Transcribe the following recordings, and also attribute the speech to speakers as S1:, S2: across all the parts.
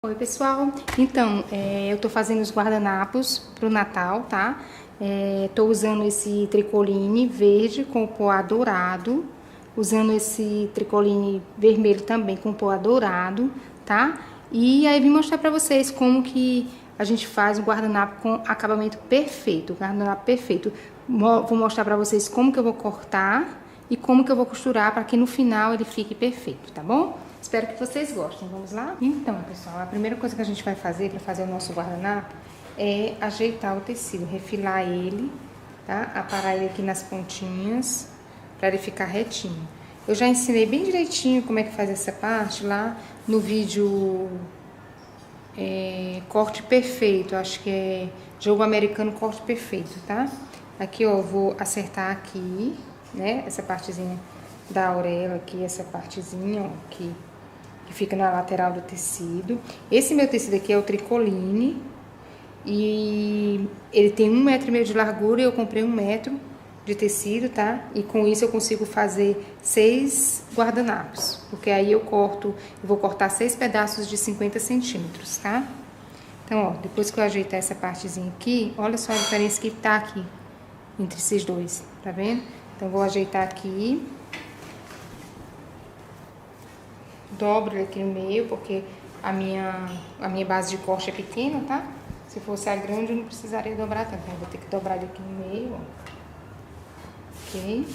S1: Oi pessoal, então eu tô fazendo os guardanapos pro Natal, tá? Tô usando esse tricoline verde com poá dourado, usando esse tricoline vermelho também com poá dourado, tá? E aí vim mostrar pra vocês como que a gente faz um guardanapo com acabamento perfeito, guardanapo perfeito. Vou mostrar pra vocês como que eu vou cortar e como que eu vou costurar para que no final ele fique perfeito, tá bom? Espero que vocês gostem. Vamos lá? Então, pessoal, a primeira coisa que a gente vai fazer para fazer o nosso guardanapo é ajeitar o tecido, refilar ele, tá? Aparar ele aqui nas pontinhas para ele ficar retinho. Eu já ensinei bem direitinho como é que faz essa parte lá no vídeo corte perfeito, acho que é jogo americano corte perfeito, tá? Aqui, ó, eu vou acertar aqui, né, essa partezinha da auréola aqui, essa partezinha, ó, que fica na lateral do tecido. Esse meu tecido aqui é o tricoline e ele tem 1,5 m de largura e eu comprei 1 metro de tecido, tá? E com isso eu consigo fazer 6 guardanapos, porque aí eu vou cortar 6 pedaços de 50 centímetros, tá? Então, ó, depois que eu ajeitar essa partezinha aqui, olha só a diferença que tá aqui entre esses dois, tá vendo? Então, vou ajeitar aqui. Dobro ele aqui no meio, porque a minha base de corte é pequena, tá? Se fosse a grande, eu não precisaria dobrar tanto. Eu vou ter que dobrar ele aqui no meio, ó. Ok?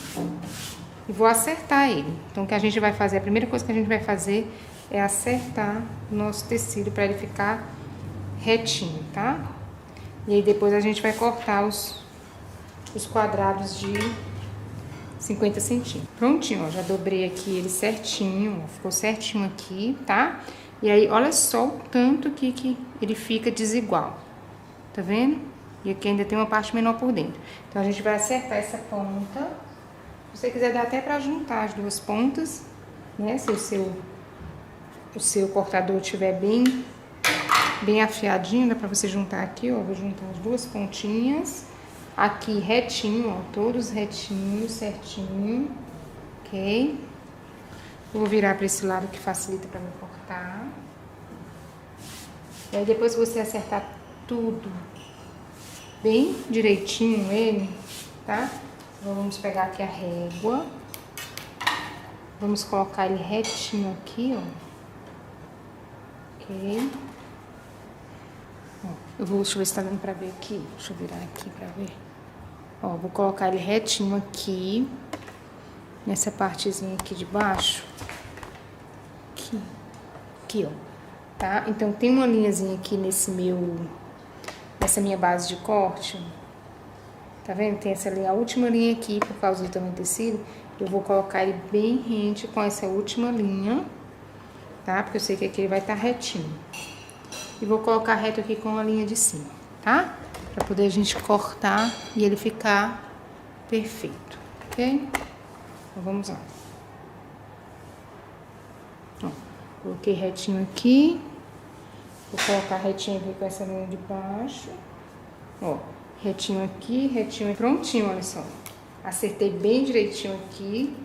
S1: E vou acertar ele. Então, o que a gente vai fazer, a primeira coisa que a gente vai fazer é acertar o nosso tecido para ele ficar retinho, tá? E aí, depois a gente vai cortar os quadrados de 50 centímetros. Prontinho, ó, já dobrei aqui ele certinho, ó, ficou certinho aqui, tá? E aí, olha só o tanto que ele fica desigual, tá vendo? E aqui ainda tem uma parte menor por dentro. Então, a gente vai acertar essa ponta. Se você quiser, dá até pra juntar as duas pontas, né? Se o seu cortador estiver bem afiadinho, dá pra você juntar aqui, ó. Vou juntar as duas pontinhas. Aqui retinho, ó, todos retinhos, certinho, ok? Vou virar para esse lado que facilita para me cortar. E aí depois que você acertar tudo bem direitinho ele, tá? Vamos pegar aqui a régua. Vamos colocar ele retinho aqui, ó. Ok? Ó, deixa eu ver se tá dando pra ver aqui. Deixa eu virar aqui pra ver. Ó, vou colocar ele retinho aqui, nessa partezinha aqui de baixo. Aqui, ó, tá? Então, tem uma linhazinha aqui nessa minha base de corte, tá vendo? Tem essa linha, a última linha aqui, por causa do tamanho do tecido, eu vou colocar ele bem rente com essa última linha, tá? Porque eu sei que aqui ele vai estar retinho. E vou colocar reto aqui com a linha de cima, tá? Pra poder a gente cortar e ele ficar perfeito, ok? Então, vamos lá. Ó, coloquei retinho aqui. Vou colocar retinho aqui com essa linha de baixo. Ó, retinho aqui, retinho aqui. Prontinho, olha só. Acertei bem direitinho aqui,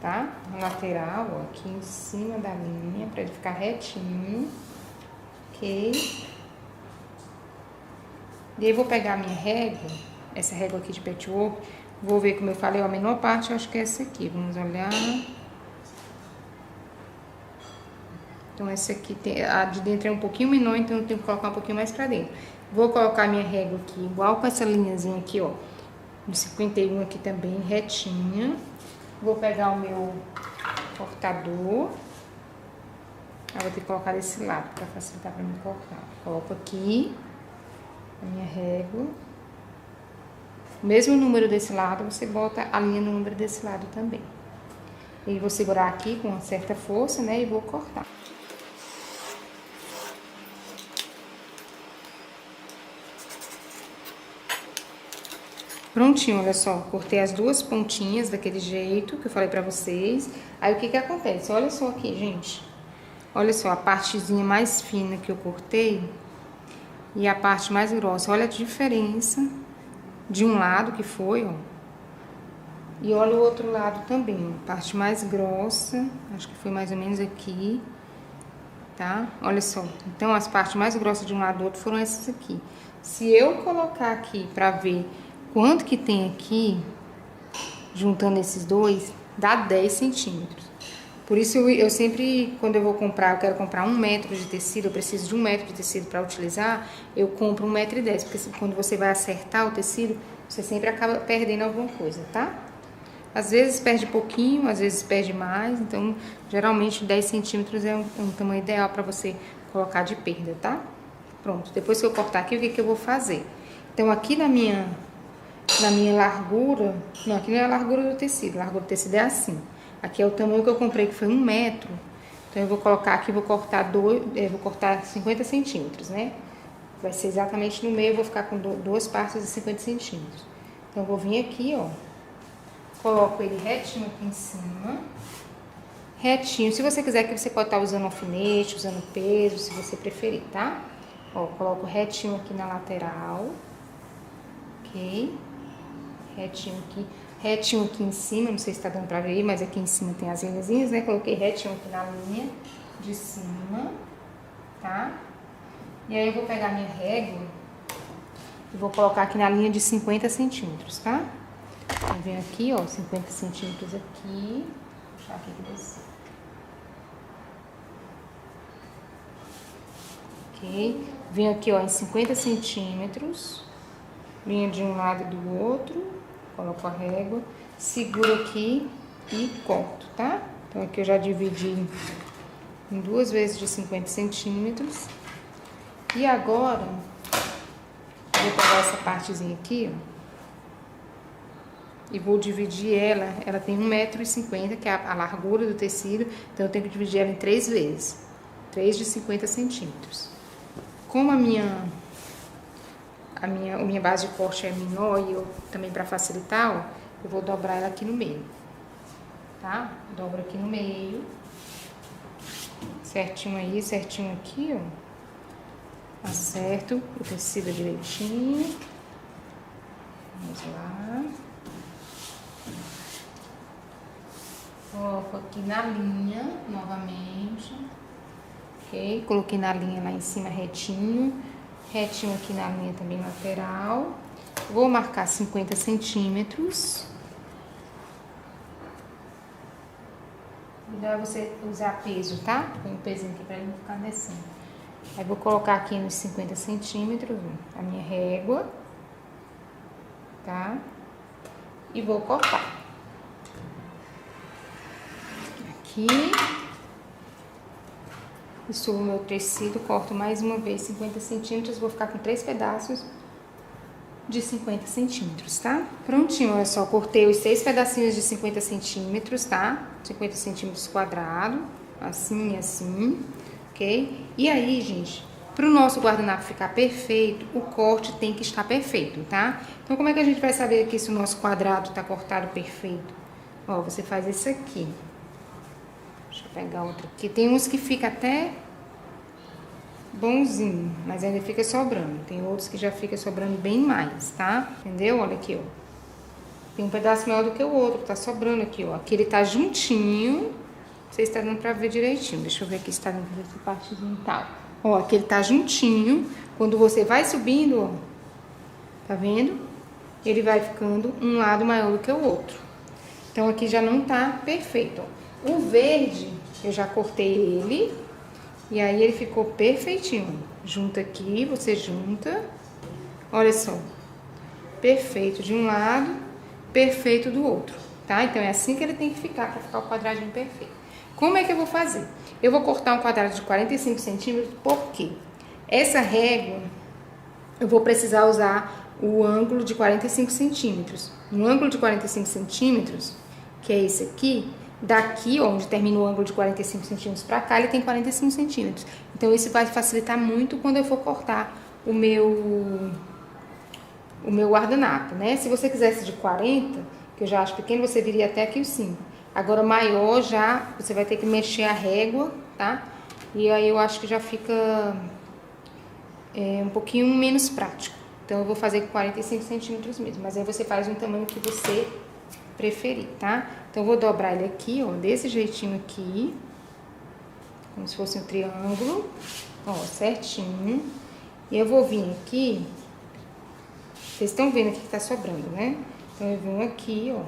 S1: tá? Na lateral, ó, aqui em cima da linha, pra ele ficar retinho. Ok? E aí, vou pegar a minha régua, essa régua aqui de patchwork, vou ver, como eu falei, ó, a menor parte eu acho que é essa aqui, vamos olhar. Então, essa aqui, a de dentro é um pouquinho menor, então eu tenho que colocar um pouquinho mais pra dentro. Vou colocar a minha régua aqui, igual com essa linhazinha aqui, ó, no 51 aqui também, retinha. Vou pegar o meu cortador. Eu vou ter que colocar desse lado, pra facilitar pra mim cortar. Coloco aqui a minha régua. O mesmo número desse lado, você bota a linha no número desse lado também. E vou segurar aqui com uma certa força, né, e vou cortar. Prontinho, olha só, cortei as duas pontinhas daquele jeito que eu falei pra vocês. Aí, o que que acontece? Olha só aqui, gente. Olha só, a partezinha mais fina que eu cortei e a parte mais grossa. Olha a diferença de um lado que foi, ó. E olha o outro lado também, a parte mais grossa, acho que foi mais ou menos aqui. tá? Olha só, então as partes mais grossas de um lado do outro foram essas aqui. Se eu colocar aqui pra ver quanto que tem aqui, juntando esses dois, dá 10 centímetros. Por isso eu sempre, quando eu vou comprar, eu quero comprar 1 metro de tecido, eu preciso de 1 metro de tecido para utilizar, eu compro 1,10 m, porque quando você vai acertar o tecido, você sempre acaba perdendo alguma coisa, tá? Às vezes perde pouquinho, às vezes perde mais, então geralmente 10 centímetros é um tamanho ideal para você colocar de perda, tá? Pronto, depois que eu cortar aqui, o que eu vou fazer? Então aqui na minha largura, não, aqui não é a largura do tecido, a largura do tecido é assim. Aqui é o tamanho que eu comprei, que foi 1 metro. Então eu vou colocar aqui, vou cortar 50 centímetros, né? Vai ser exatamente no meio, eu vou ficar com duas partes de 50 centímetros. Então eu vou vir aqui, ó. Coloco ele retinho aqui em cima. Retinho. Se você quiser, que você pode estar usando alfinete, usando peso, se você preferir, tá? Ó, coloco retinho aqui na lateral. Ok? Retinho aqui em cima, não sei se tá dando pra ver aí, mas aqui em cima tem as linhazinhas, né? Coloquei retinho aqui na linha de cima, tá? E aí eu vou pegar minha régua e vou colocar aqui na linha de 50 centímetros, tá? Então, vem aqui, ó, 50 centímetros aqui. Vou puxar aqui que descer. Ok? Venho aqui, ó, em 50 centímetros. Linha de um lado e do outro. Coloco a régua, seguro aqui e corto, tá? Então aqui eu já dividi em 2 vezes de 50 centímetros. E agora, eu vou pegar essa partezinha aqui, ó, e vou dividir ela tem 1,50 m, que é a largura do tecido, então eu tenho que dividir ela em 3 vezes, 3 de 50 centímetros. Como a minha base de corte é menor e eu também para facilitar, ó, eu vou dobrar ela aqui no meio, tá? Dobro aqui no meio, certinho aí, certinho aqui, ó. Acerto o tecido direitinho. Vamos lá. Coloco aqui na linha, novamente. Ok? Coloquei na linha lá em cima retinho. Retinho aqui na linha também lateral. Vou marcar 50 centímetros. O ideal é você usar peso, tá? Põe um pezinho aqui pra ele não ficar descendo. Aí vou colocar aqui nos 50 centímetros a minha régua, tá? E vou cortar. Aqui. E subo o meu tecido, corto mais uma vez 50 centímetros, vou ficar com 3 pedaços de 50 centímetros, tá? Prontinho, olha só, cortei os 6 pedacinhos de 50 centímetros, tá? 50 centímetros quadrado, assim e assim, ok? E aí, gente, pro nosso guardanapo ficar perfeito, o corte tem que estar perfeito, tá? Então, como é que a gente vai saber que se o nosso quadrado tá cortado perfeito? Ó, você faz isso aqui. Deixa eu pegar outro aqui. Tem uns que fica até bonzinho, mas ainda fica sobrando. Tem outros que já fica sobrando bem mais, tá? Entendeu? Olha aqui, ó. Tem um pedaço maior do que o outro, tá sobrando aqui, ó. Aqui ele tá juntinho. Não sei se tá dando pra ver direitinho. Deixa eu ver aqui se tá dando pra ver essa partezinha e tal. Ó, aqui ele tá juntinho. Quando você vai subindo, ó, tá vendo? Ele vai ficando um lado maior do que o outro. Então aqui já não tá perfeito, ó. O verde, eu já cortei ele, e aí ele ficou perfeitinho. Junta aqui, você junta, olha só, perfeito de um lado, perfeito do outro, tá? Então é assim que ele tem que ficar, pra ficar o quadradinho perfeito. Como é que eu vou fazer? Eu vou cortar um quadrado de 45 centímetros, porque essa régua, eu vou precisar usar o ângulo de 45 centímetros. No ângulo de 45 centímetros, que é esse aqui, daqui, onde termina o ângulo de 45 centímetros pra cá, ele tem 45 centímetros. Então, isso vai facilitar muito quando eu for cortar o meu guardanapo, né? Se você quisesse de 40, que eu já acho pequeno, você viria até aqui o 5. Agora, maior já, você vai ter que mexer a régua, tá? E aí, eu acho que já fica um pouquinho menos prático. Então, eu vou fazer com 45 centímetros mesmo. Mas aí, você faz um tamanho que você preferir, tá? Então, eu vou dobrar ele aqui, ó, desse jeitinho aqui. como se fosse um triângulo, ó, certinho. E eu vou vir aqui, vocês estão vendo aqui que tá sobrando, né? Então eu venho aqui, ó,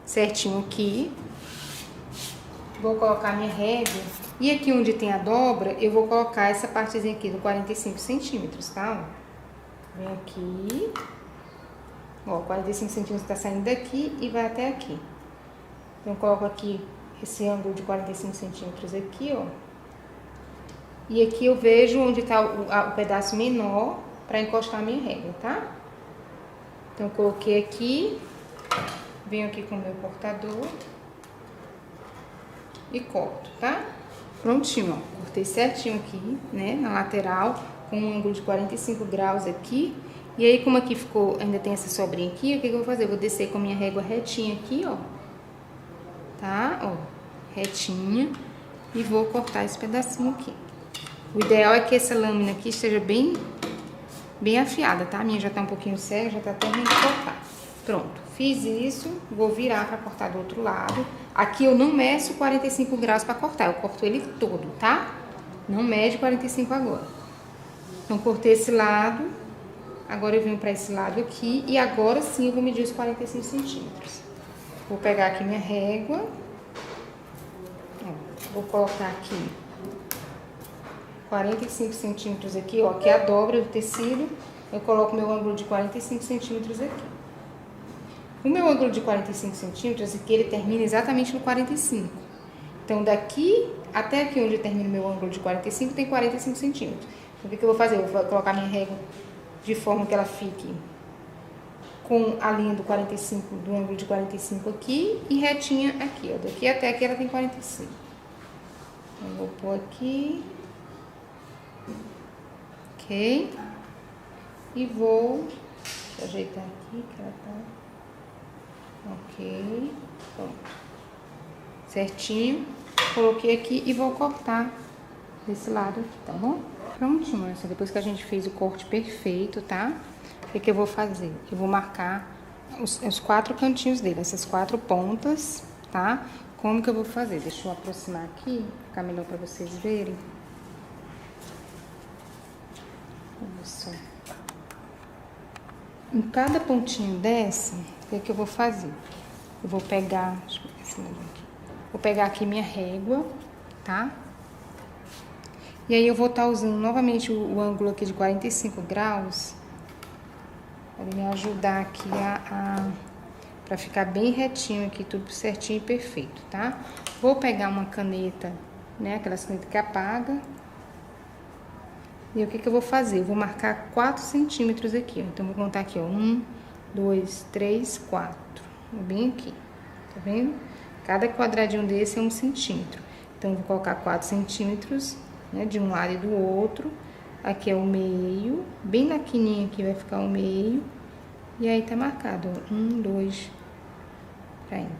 S1: certinho aqui. Vou colocar minha régua. E aqui onde tem a dobra, eu vou colocar essa partezinha aqui do 45 centímetros, tá? Ó. Vem aqui. Ó, 45 centímetros tá saindo daqui e vai até aqui. Então eu coloco aqui esse ângulo de 45 centímetros aqui, ó. E aqui eu vejo onde tá o pedaço menor pra encostar a minha régua, tá? Então eu coloquei aqui. Venho aqui com o meu cortador. E corto, tá? Prontinho, ó. Cortei certinho aqui, né? Na lateral, com um ângulo de 45 graus aqui. E aí, como aqui ficou, ainda tem essa sobrinha aqui, o que que eu vou fazer? Eu vou descer com a minha régua retinha aqui, ó. Tá? Ó. Retinha. E vou cortar esse pedacinho aqui. O ideal é que essa lâmina aqui esteja bem afiada, tá? A minha já tá um pouquinho cega, já tá até ruim de cortar. Pronto. Fiz isso, vou virar pra cortar do outro lado. Aqui eu não meço 45 graus pra cortar, eu corto ele todo, tá? Não mede 45 agora. Então, cortei esse lado. Agora eu venho pra esse lado aqui. E agora sim eu vou medir os 45 centímetros. Vou pegar aqui minha régua. Ó, vou colocar aqui 45 centímetros aqui, ó. Aqui é a dobra do tecido. Eu coloco meu ângulo de 45 centímetros aqui. O meu ângulo de 45 centímetros aqui, ele termina exatamente no 45. Então, daqui até aqui onde termina o meu ângulo de 45, tem 45 centímetros. Então, o que que eu vou fazer? Eu vou colocar minha régua de forma que ela fique com a linha do 45, do ângulo de 45 aqui e retinha aqui, ó. Daqui até aqui ela tem 45. Eu vou pôr aqui. Ok. E vou ajeitar aqui que ela tá... Ok, pronto. Certinho. Coloquei aqui e vou cortar desse lado aqui, tá bom? Prontinho, essa. Depois que a gente fez o corte perfeito, tá? O que que eu vou fazer? Eu vou marcar os 4 cantinhos dele, essas 4 pontas, tá? Como que eu vou fazer? Deixa eu aproximar aqui, ficar melhor pra vocês verem. Olha só. Em cada pontinho dessa, o que que eu vou fazer? Eu vou pegar, deixa eu ver esse lado aqui. Vou pegar aqui minha régua, tá? E aí eu vou estar usando novamente o ângulo aqui de 45 graus para me ajudar aqui pra ficar bem retinho aqui, tudo certinho e perfeito, tá? Vou pegar uma caneta, né? Aquelas canetas que apaga. E o que que eu vou fazer? Eu vou marcar 4 centímetros aqui, ó. Então, vou contar aqui, ó. 1, 2, 3, 4. Bem aqui. Tá vendo? Cada quadradinho desse é 1 centímetro. Então, eu vou colocar 4 centímetros, né? De um lado e do outro. Aqui é o meio. Bem na quininha aqui vai ficar o meio. E aí, tá marcado, ó. 1, 2, ainda.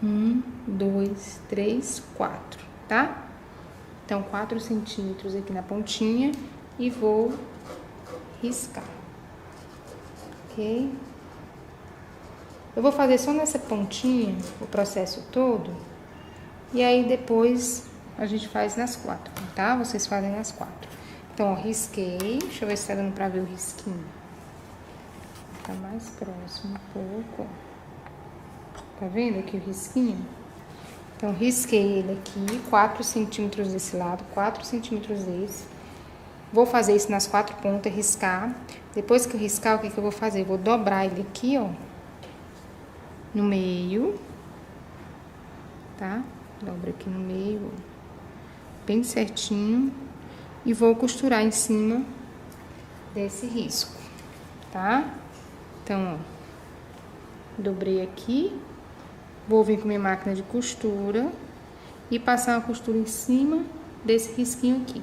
S1: 1, 2, 3, 4, tá? Então, 4 centímetros aqui na pontinha e vou riscar, ok? Eu vou fazer só nessa pontinha o processo todo e aí depois a gente faz nas 4, tá? Vocês fazem nas 4. Então, ó, risquei, deixa eu ver se tá dando pra ver o risquinho. Tá mais próximo um pouco, ó. Tá vendo aqui o risquinho? Então, risquei ele aqui, 4 centímetros desse lado, 4 centímetros desse. Vou fazer isso nas 4 pontas, riscar. Depois que eu riscar, o que que eu vou fazer? Eu vou dobrar ele aqui, ó, no meio, tá? Dobro aqui no meio, ó, bem certinho. E vou costurar em cima desse risco, tá? Então, ó, dobrei aqui. Vou vir com minha máquina de costura e passar uma costura em cima desse risquinho aqui.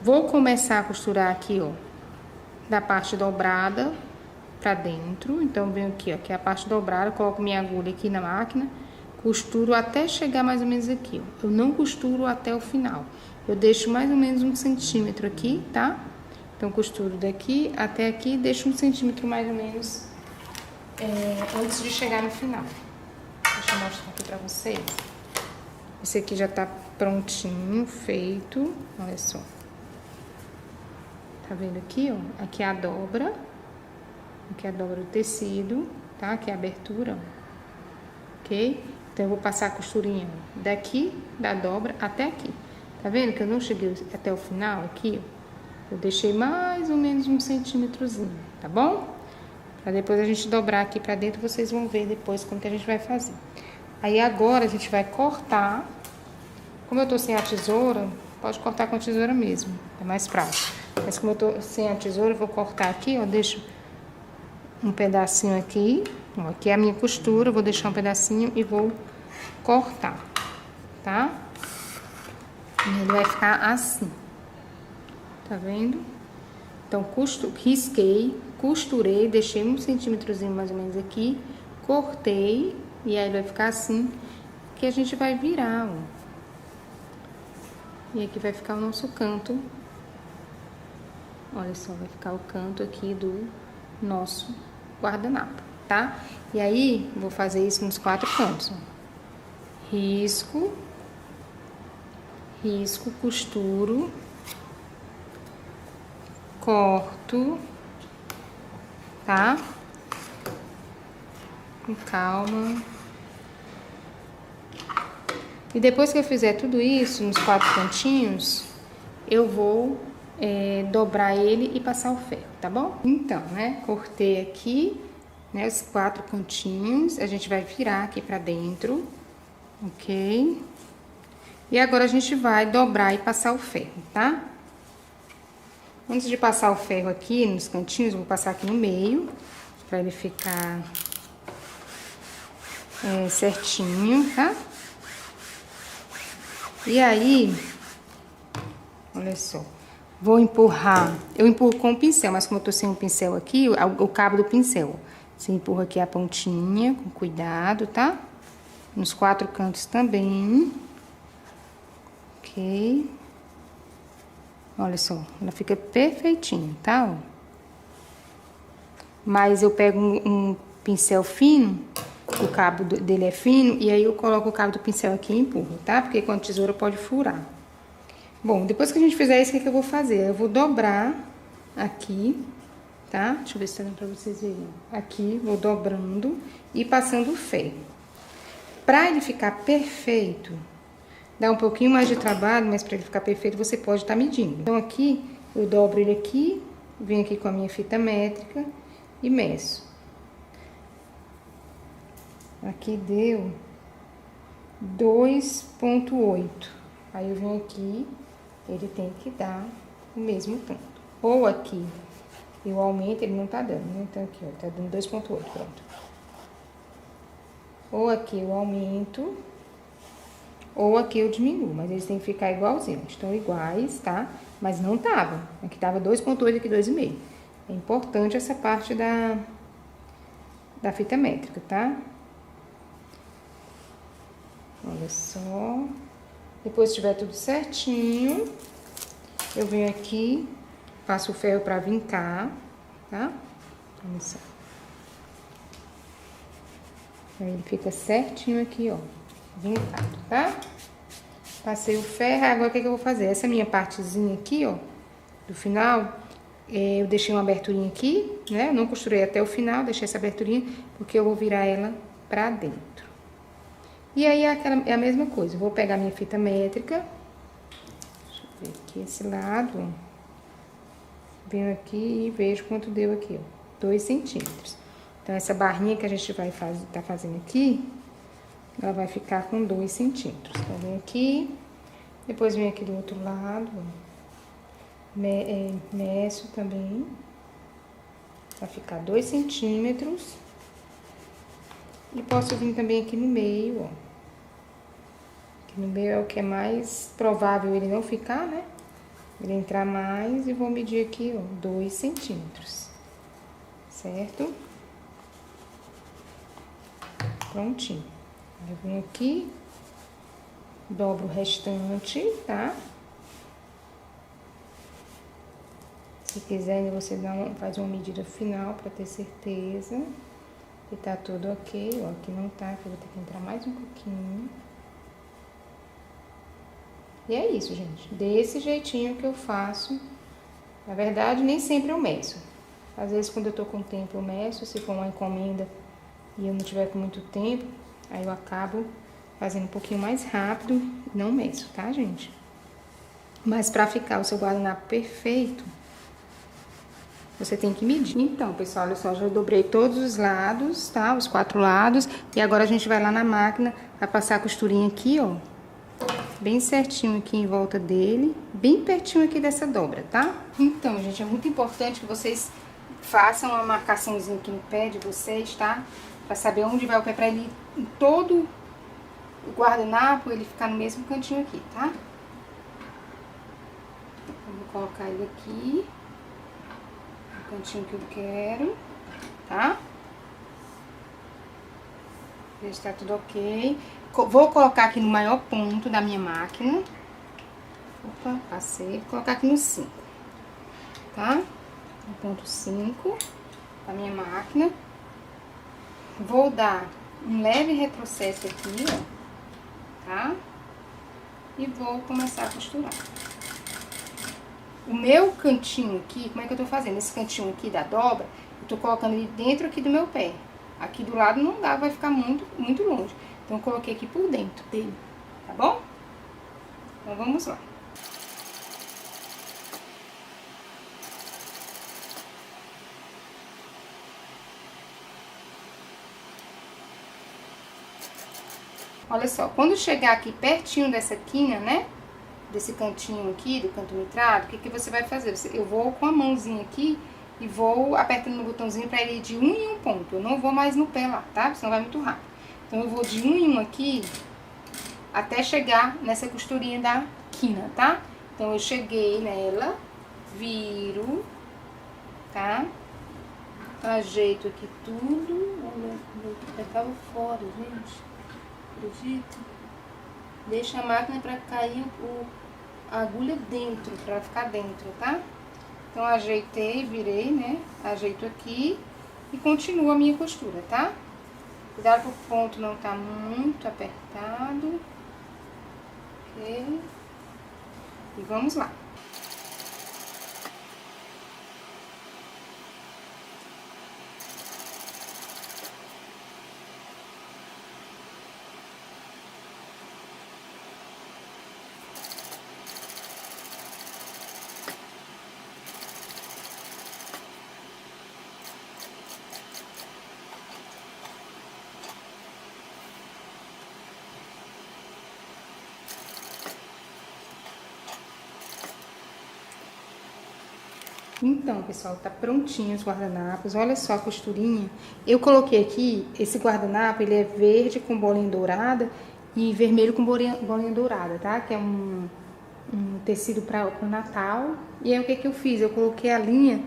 S1: Vou começar a costurar aqui, ó, da parte dobrada pra dentro. Então, venho aqui, ó, que é a parte dobrada, coloco minha agulha aqui na máquina, costuro até chegar mais ou menos aqui, ó. Eu não costuro até o final. Eu deixo mais ou menos 1 centímetro aqui, tá? Então, costuro daqui até aqui, deixo 1 centímetro mais ou menos antes de chegar no final. Deixa eu mostrar aqui pra vocês. Esse aqui já tá prontinho, feito. Olha só. Tá vendo aqui, ó? Aqui é a dobra. Aqui é a dobra do tecido, tá? Aqui é a abertura, ó. Ok? Então, eu vou passar a costurinha daqui, da dobra, até aqui. Tá vendo que eu não cheguei até o final aqui, ó? Eu deixei mais ou menos um centímetrozinho, tá bom? Pra depois a gente dobrar aqui pra dentro, vocês vão ver depois como que a gente vai fazer. Aí, agora, a gente vai cortar. Como eu tô sem a tesoura, pode cortar com a tesoura mesmo, é mais prático. Mas como eu tô sem a tesoura, eu vou cortar aqui, ó, deixo um pedacinho aqui, ó, aqui é a minha costura, eu vou deixar um pedacinho e vou cortar, tá? E ele vai ficar assim, tá vendo? Então, risquei, costurei, deixei um centímetrozinho mais ou menos aqui, cortei, e aí vai ficar assim, que a gente vai virar, ó. E aqui vai ficar o nosso canto. Olha só, vai ficar o canto aqui do nosso guardanapo, tá? E aí, vou fazer isso nos 4 cantos, ó. Risco, risco, costuro, corto, tá? Com calma. E depois que eu fizer tudo isso, nos 4 cantinhos, eu vou dobrar ele e passar o ferro, tá bom? Então, né, cortei aqui, né, os 4 cantinhos, a gente vai virar aqui pra dentro, ok? E agora a gente vai dobrar e passar o ferro, tá? Antes de passar o ferro aqui nos cantinhos, eu vou passar aqui no meio, pra ele ficar certinho, tá? E aí, olha só, vou empurrar, eu empurro com o pincel, mas como eu tô sem o pincel aqui, o cabo do pincel, você empurra aqui a pontinha, com cuidado, tá? Nos 4 cantos também, ok? Olha só, ela fica perfeitinho, tá? Ó. Mas eu pego um pincel fino, o cabo dele é fino, e aí eu coloco o cabo do pincel aqui e empurro, tá? Porque com a tesoura pode furar. Bom, depois que a gente fizer isso, o que eu vou fazer? Eu vou dobrar aqui, tá? Deixa eu ver se tá dando pra vocês verem. Aqui, vou dobrando e passando o ferro. Pra ele ficar perfeito, dá um pouquinho mais de trabalho, mas pra ele ficar perfeito, você pode estar medindo. Então, aqui, eu dobro ele aqui, venho aqui com a minha fita métrica e meço. Aqui deu 2,8. Aí eu venho aqui, ele tem que dar o mesmo tanto. Ou aqui eu aumento, ele não tá dando, né? Então aqui, ó, tá dando 2,8, pronto. Ou aqui eu aumento, ou aqui eu diminuo, mas eles têm que ficar igualzinhos. Estão iguais, tá? Mas não tava. Aqui tava 2,8, aqui 2,5. É importante essa parte da fita métrica, tá? Olha só. Depois que tiver tudo certinho, eu venho aqui, passo o ferro pra vincar, tá? Olha só. Aí ele fica certinho aqui, ó, vincado, tá? Passei o ferro, agora o que eu vou fazer? Essa minha partezinha aqui, ó, do final, eu deixei uma aberturinha aqui, né? Eu não costurei até o final, deixei essa aberturinha, porque eu vou virar ela pra dentro. E aí é a mesma coisa, eu vou pegar minha fita métrica, deixa eu ver aqui esse lado, ó. Venho aqui e vejo quanto deu aqui, ó, 2 centímetros. Então, essa barrinha que a gente vai tá fazendo aqui, ela vai ficar com 2 centímetros. Então, venho aqui, depois venho aqui do outro lado, ó, meço também, vai ficar 2 centímetros. E posso vir também aqui no meio, ó. Aqui no meio é o que é mais provável ele não ficar, né? Ele entrar mais e vou medir aqui, ó, 2 centímetros. Certo? Prontinho. Eu venho aqui, dobro o restante, tá? Se quiser, você faz uma medida final pra ter certeza que tá tudo ok. Ó, aqui não tá, aqui eu vou ter que entrar mais um pouquinho. E é isso, gente. Desse jeitinho que eu faço. Na verdade, nem sempre eu meço. Às vezes, quando eu tô com tempo, eu meço. Se for uma encomenda e eu não tiver com muito tempo, aí eu acabo fazendo um pouquinho mais rápido e não meço, tá, gente? Mas pra ficar o seu guardanapo perfeito, você tem que medir. Então, pessoal, olha só, já dobrei todos os lados, tá? Os 4 lados. E agora a gente vai lá na máquina pra passar a costurinha aqui, ó. Bem certinho aqui em volta dele, bem pertinho aqui dessa dobra, tá? Então, gente, é muito importante que vocês façam uma marcaçãozinha aqui no pé de vocês, tá? Pra saber onde vai o pé, pra ele, em todo o guardanapo, ele ficar no mesmo cantinho aqui, tá? Vou colocar ele aqui, no cantinho que eu quero, tá? Ver se tá tudo ok. Vou colocar aqui no maior ponto da minha máquina. Opa, passei. Vou colocar aqui no 5, tá? No ponto 5 da minha máquina. Vou dar um leve retrocesso aqui, ó, tá? E vou começar a costurar. O meu cantinho aqui, como é que eu tô fazendo? Esse cantinho aqui da dobra, eu tô colocando ele dentro aqui do meu pé. Aqui do lado não dá, vai ficar muito longe. Então, eu coloquei aqui por dentro dele, tá bom? Então, vamos lá. Olha só, quando chegar aqui pertinho dessa quina, né? Desse cantinho aqui, do canto mitrado, o que que você vai fazer? Eu vou com a mãozinha aqui e vou apertando no botãozinho pra ele ir de um em um ponto. Eu não vou mais no pé lá, tá? Senão vai muito rápido. Então, eu vou de um em um aqui até chegar nessa costurinha da quina, tá? Então, eu cheguei nela, viro, tá? Ajeito aqui tudo. Olha, meu pé tava fora, gente. Acredita? Deixa a máquina pra cair a agulha dentro, pra ficar dentro, tá? Então, ajeitei, virei, né? Ajeito aqui e continuo a minha costura, tá? Cuidado pro ponto não tá muito apertado. Ok? E vamos lá. Então, pessoal, tá prontinho os guardanapos. Olha só a costurinha. Eu coloquei aqui, esse guardanapo, ele é verde com bolinha dourada e vermelho com bolinha dourada, tá? Que é um tecido para o Natal. E aí, o que que eu fiz? Eu coloquei a linha,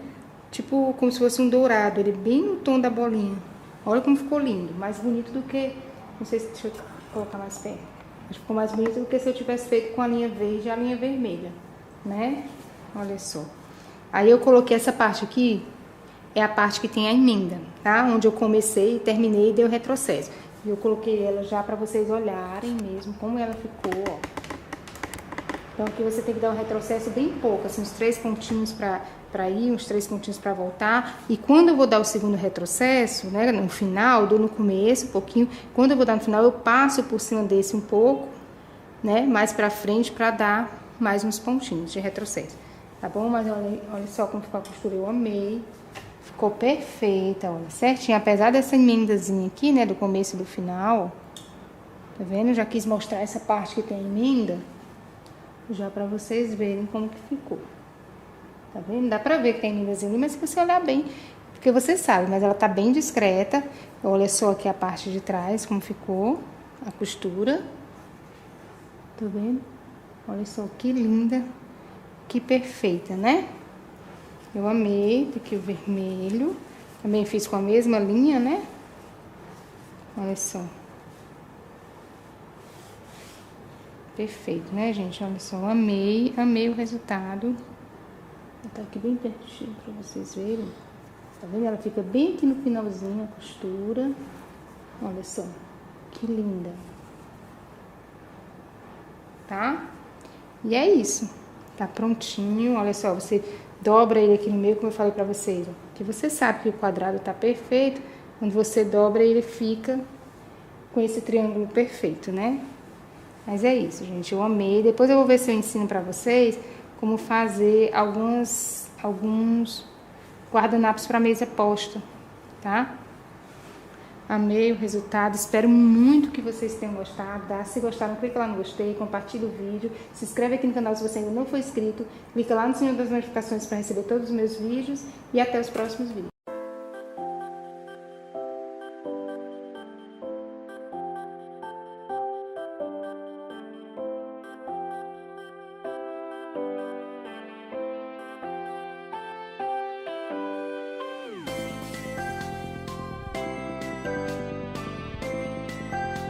S1: tipo, como se fosse um dourado, ele bem no tom da bolinha. Olha como ficou lindo, mais bonito do que... Não sei se... Deixa eu colocar mais perto. Acho que ficou mais bonito do que se eu tivesse feito com a linha verde e a linha vermelha, né? Olha só. Aí eu coloquei essa parte aqui, é a parte que tem a emenda, tá? Onde eu comecei, terminei e dei o retrocesso. E eu coloquei ela já pra vocês olharem mesmo como ela ficou, ó. Então aqui você tem que dar um retrocesso bem pouco, assim, uns 3 pontinhos pra ir, uns 3 pontinhos pra voltar. E quando eu vou dar o segundo retrocesso, né, no final, dou no começo um pouquinho. Quando eu vou dar no final, eu passo por cima desse um pouco, né, mais pra frente pra dar mais uns pontinhos de retrocesso. Tá bom? Mas olha só como ficou a costura, eu amei. Ficou perfeita, olha, certinho. Apesar dessa emendazinha aqui, né, do começo e do final, tá vendo? Eu já quis mostrar essa parte que tem a emenda, já pra vocês verem como que ficou. Tá vendo? Dá pra ver que tem emendazinha ali, mas se você olhar bem, porque você sabe, mas ela tá bem discreta. Olha só aqui a parte de trás, como ficou a costura. Tá vendo? Olha só que linda. Que perfeita, né? Eu amei. Aqui o vermelho. Também fiz com a mesma linha, né? Olha só. Perfeito, né, gente? Olha só, eu amei. Amei o resultado. Vou botar aqui bem pertinho pra vocês verem. Tá vendo? Ela fica bem aqui no finalzinho a costura. Olha só. Que linda. Tá? E é isso. Tá prontinho. Olha só, você dobra ele aqui no meio, como eu falei pra vocês. Ó, que você sabe que o quadrado tá perfeito. Quando você dobra, ele fica com esse triângulo perfeito, né? Mas é isso, gente. Eu amei. Depois eu vou ver se eu ensino pra vocês como fazer alguns guardanapos pra mesa posta, tá? Amei o resultado, espero muito que vocês tenham gostado, tá? Se gostaram, clica lá no gostei, compartilha o vídeo, se inscreve aqui no canal se você ainda não for inscrito, clica lá no sininho das notificações para receber todos os meus vídeos e até os próximos vídeos.